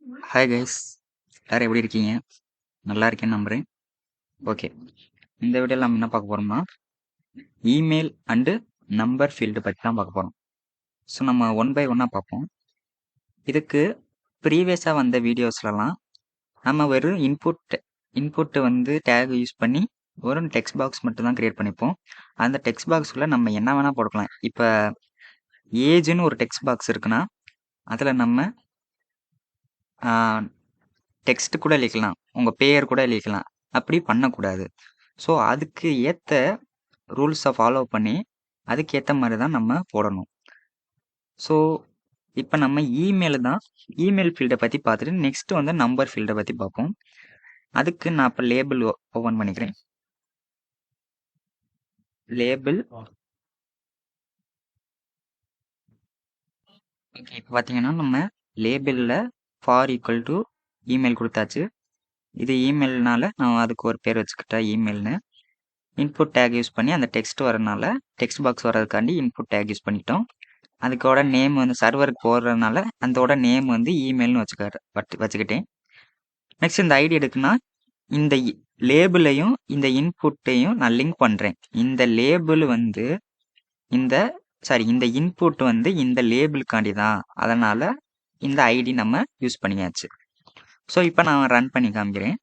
Hi guys, எல்லாரும் எப்படி இருக்கீங்க? நல்லா இருக்கேன்னு நம்புகிறேன். ஓகே, இந்த வீடியோவில் நம்ம என்ன பார்க்க போகிறோம்னா இமெயில் அண்டு நம்பர் ஃபீல்டு பற்றி தான் பார்க்க போகிறோம். ஸோ நம்ம ஒன் பை ஒன்னாக பார்ப்போம். இதுக்கு ப்ரீவியஸாக வந்த வீடியோஸ்லலாம் நம்ம வெறும் இன்புட்டு வந்து டேக் யூஸ் பண்ணி ஒரு டெக்ஸ்ட் பாக்ஸ் மட்டும் தான் க்ரியேட் பண்ணிப்போம். அந்த டெக்ஸ்ட் பாக்ஸில் நம்ம என்ன வேணால் போட்டுக்கலாம். இப்போ ஏஜ்னு ஒரு டெக்ஸ்ட் பாக்ஸ் இருக்குன்னா அதில் நம்ம டெக்ஸ்ட் கூட எழுதிக்கலாம், உங்கள் பேர் கூட எழுதிக்கலாம். அப்படி பண்ணக்கூடாது. ஸோ அதுக்கு ஏற்ற ரூல்ஸை ஃபாலோ பண்ணி அதுக்கு ஏற்ற மாதிரி தான் நம்ம போடணும். ஸோ இப்போ நம்ம இமெயில் ஃபீல்டை பற்றி பார்த்துட்டு நெக்ஸ்ட் வந்து நம்பர் ஃபீல்டை பற்றி பார்ப்போம். அதுக்கு நான் இப்போ லேபிள் ஓப்பன் பண்ணிக்கிறேன். லேபிள் ஓகே, இப்போ பார்த்தீங்கன்னா நம்ம லேபிளில் ஃபார் ஈக்குவல் டு இமெயில் கொடுத்தாச்சு. இது இமெயில்னால நான் அதுக்கு ஒரு பேர் வச்சுக்கிட்டேன் இமெயில்னு. இன்புட் டேக் யூஸ் பண்ணி அந்த டெக்ஸ்ட் வரனால டெக்ஸ்ட் பாக்ஸ் வர்றதுக்காண்டி இன்புட் டேக் யூஸ் பண்ணிட்டோம். அதுக்கோட நேம் வந்து சர்வருக்கு போடுறதுனால அதோட நேம் வந்து இமெயில்னு வச்சுக்கிட்டேன். நெக்ஸ்ட் இந்த ஐடி எடுக்குன்னா இந்த லேபிளையும் இந்த இன்புட்டையும் நான் லிங்க் பண்ணுறேன். இந்த லேபிள் வந்து இந்த இன்புட் வந்து இந்த லேபிளுக்காண்டி தான், அதனால் இந்த ஐடி நம்ம யூஸ் பண்ணியாச்சு. ஸோ இப்போ நான் ரன் பண்ணி காமிக்கிறேன்.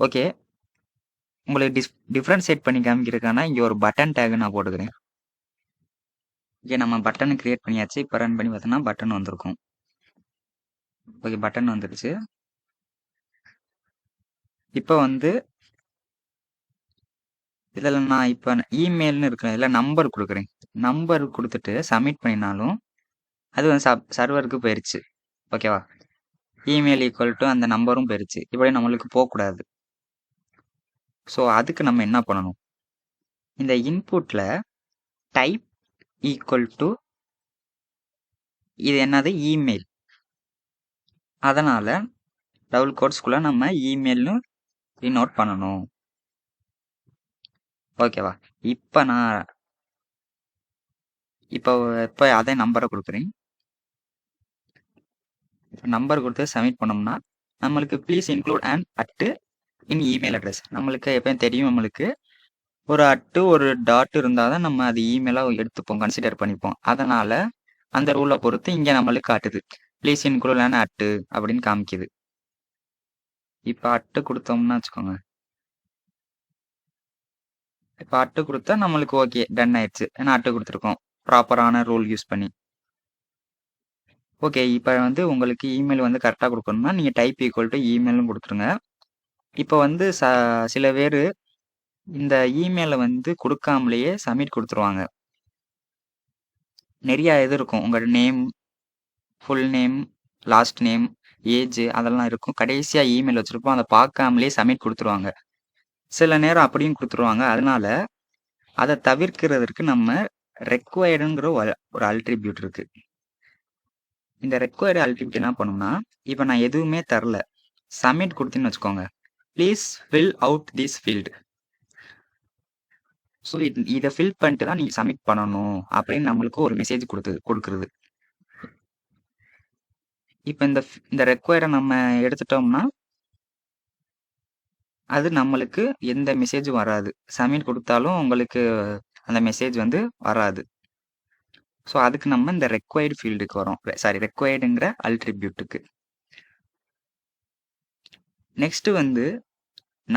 ஓகே, உங்களுக்கு டிஃப்ரென்ஷியேட் பண்ணி காமிக்கிறதுக்கான இங்கே ஒரு பட்டன் டேக் நான் போட்டுக்கிறேன். ஓகே, நம்ம பட்டன் கிரியேட் பண்ணியாச்சு. இப்போ ரன் பண்ணி பார்த்தோன்னா பட்டன் வந்திருக்கும். ஓகே, பட்டன் வந்துடுச்சு. இப்போ வந்து இதில் நான் இப்போ இமெயில்னு இருக்கிறேன், இதில் நம்பர் கொடுக்குறேன். நம்பர் கொடுத்துட்டு சப்மிட் பண்ணினாலும் அது வந்து சர்வருக்கு போயிடுச்சு. ஓகேவா? இமெயில் ஈக்குவல் டு அந்த நம்பரும் போயிடுச்சு. இப்படி நம்மளுக்கு போகக்கூடாது. ஸோ அதுக்கு நம்ம என்ன பண்ணணும், இந்த இன்புட்டில் டைப் ஈக்குவல் டு இது என்னது இமெயில், அதனால் டபுள் கோட்ஸ்குள்ளே நம்ம இமெயில்னு டினோட் பண்ணணும். ஓகேவா? இப்போ நான் இப்போ அதே நம்பரை கொடுக்குறேன். நம்பர் கொடுத்து சப்மிட் பண்ணோம்னா நம்மளுக்கு please include and at in email address. நம்மளுக்கு எப்பயும் தெரியும், நம்மளுக்கு ஒரு அட்டு ஒரு டாட் இருந்தால் தான் நம்ம அது இமெயிலாக எடுத்துப்போம், கன்சிடர் பண்ணிப்போம். அதனால் அந்த ரூலை பொறுத்து இங்கே நம்மளுக்கு காட்டுது ப்ளீஸ் இன்க்ளூட் அண்ட் அட்டு அப்படின்னு காமிக்குது. இப்போ அட்டு கொடுத்தோம்னா வச்சுக்கோங்க, இப்போ அட்டு கொடுத்தா நம்மளுக்கு ஓகே டன் ஆயிடுச்சு. ஏன்னா அட்டு கொடுத்துருக்கோம் ப்ராப்பரான ரூல் யூஸ் பண்ணி. ஓகே, இப்போ வந்து உங்களுக்கு இமெயில் வந்து கரெக்டாக கொடுக்கணும்னா நீங்கள் டைப் ஈக்குவல் டு இமெயிலும் கொடுத்துருங்க. இப்போ வந்து சில பேர் இந்த இமெயிலை வந்து கொடுக்காமலேயே சப்மிட் கொடுத்துருவாங்க. நிறையா இது இருக்கும், உங்களோட name, full name, last name, age அதெல்லாம் இருக்கும். கடைசியாக இமெயில் வச்சுருப்போம், அதை பார்க்காமலே சப்மிட் கொடுத்துருவாங்க. சில நேரம் அப்படியும் கொடுத்துருவாங்க. அதனால அதை தவிர்க்கிறதுக்கு நம்ம ரெக்வயர்டுங்கிற ஒரு அல்ட்ரிபியூட் இருக்கு. இந்த ரெக்வயர்டு அல்ட்ரிபியூட் என்ன பண்ணணும்னா, இப்போ நான் எதுவுமே தரல, சப்மிட் கொடுத்தேன்னு வச்சுக்கோங்க, please fill out this field. So இதை ஃபில் பண்ணிட்டு தான் நீங்கள் சப்மிட் பண்ணணும் அப்படின்னு நம்மளுக்கு ஒரு மெசேஜ் கொடுக்குறது. இப்போ இந்த ரெக்வயரை நம்ம எடுத்துட்டோம்னா அது நம்மளுக்கு எந்த மெசேஜும் வராது. சப்மிட் கொடுத்தாலும் உங்களுக்கு அந்த மெசேஜ் வந்து வராது. ஸோ அதுக்கு நம்ம இந்த ரெக்வயர்டு ஃபீல்டுக்கு வரோம், ரெக்வயர்டுங்கிற அல்ட்ரிபியூட்டுக்கு. நெக்ஸ்ட் வந்து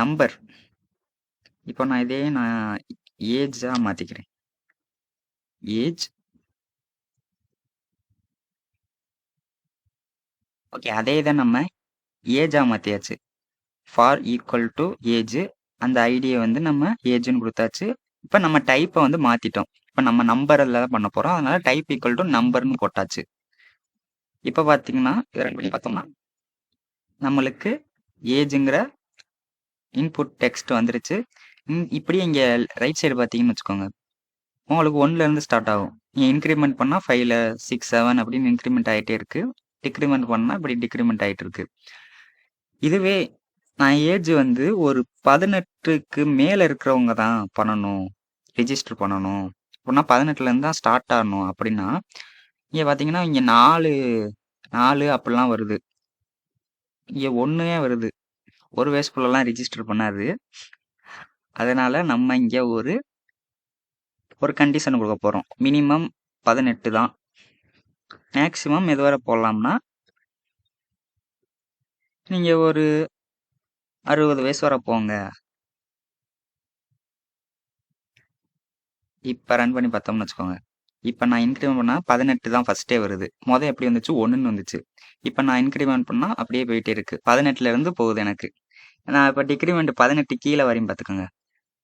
நம்பர். இப்போ நான் இதே ஏஜாக மாற்றிக்கிறேன். ஏஜ் ஓகே, அதே தான் நம்ம ஏஜாக மாற்றியாச்சு. ஃபார் ஈக்குவல் டு ஏஜ், அந்த ஐடியை வந்து நம்ம ஏஜ்னு கொடுத்தாச்சு. இப்போ நம்ம டைப்பை வந்து மாற்றிட்டோம். இப்போ நம்ம நம்பரில் தான் பண்ண போகிறோம், அதனால டைப் ஈக்குவல் டு நம்பர்னு போட்டாச்சு. இப்போ பார்த்தீங்கன்னா ரன் பண்ணி பார்த்தோம்னா நம்மளுக்கு ஏஜுங்கிற இன்புட் டெக்ஸ்ட் வந்துருச்சு. இப்படியே இங்கே ரைட் சைடு பார்த்தீங்கன்னு வச்சுக்கோங்க, உங்களுக்கு 1லேருந்து ஸ்டார்ட் ஆகும். நீங்கள் இன்க்ரிமெண்ட் பண்ணால் 5, 6, 7 அப்படின்னு இன்க்ரிமெண்ட் ஆகிட்டே இருக்குது. டிக்ரிமெண்ட் பண்ணால் இப்படி டிக்ரிமெண்ட் ஆகிட்டு இருக்கு. இதுவே நான் ஏஜ் வந்து ஒரு 18க்கு மேலே இருக்கிறவங்க தான் பண்ணணும், ரிஜிஸ்டர் பண்ணணும் அப்படின்னா 18லேருந்து தான் ஸ்டார்ட் ஆகணும். அப்படின்னா இங்கே பார்த்தீங்கன்னா இங்கே 4 4 அப்படிலாம் வருது. இங்க 1 வருது. ஒரு வேஸ்க்குள்ளலாம் ரிஜிஸ்டர் பண்ணாது. அதனால நம்ம இங்க ஒரு கண்டிஷன் கொடுக்க போறோம். மினிமம் 18 தான். மேக்ஸிமம் எது வரை போடலாம்னா நீங்க ஒரு 60 வயசு வரை போங்க. இப்ப ரன் பண்ணி பார்த்தோம்னு வச்சுக்கோங்க. இப்ப நான் இன்கிரிமெண்ட் பண்ணா 18 தான் ஃபர்ஸ்ட்டே வருது. எப்படி வந்துச்சு 1ன்னு வந்துச்சு. இப்ப நான் இன்கிரிமெண்ட் பண்ணா அப்படியே போயிட்டே இருக்கு. 18ல இருந்து போகுது எனக்கு. நான் இப்ப டிக்ரிமெண்ட் 18 கீழே வரையும் பார்த்துக்கோங்க.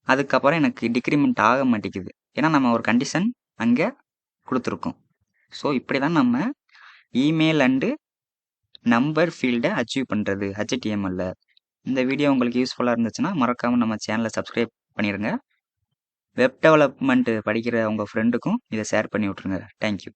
அதுக்கப்புறம் எனக்கு டிக்ரிமெண்ட் ஆக மாட்டேங்குது. ஏன்னா நம்ம ஒரு கண்டிஷன் அங்க கொடுத்துருக்கோம். ஸோ இப்படி தான் நம்ம இமெயில் அண்டு நம்பர் ஃபீல்டை அச்சீவ் பண்ணுறது HTML-ல. இந்த வீடியோ உங்களுக்கு யூஸ்ஃபுல்லாக இருந்துச்சுன்னா மறக்காமல் நம்ம சேனலை சப்ஸ்கிரைப் பண்ணிடுங்க. வெப் டெவலப்மெண்ட் படிக்கிற உங்கள் ஃப்ரெண்டுக்கும் இதை ஷேர் பண்ணி விட்ருங்க. தேங்க்யூ.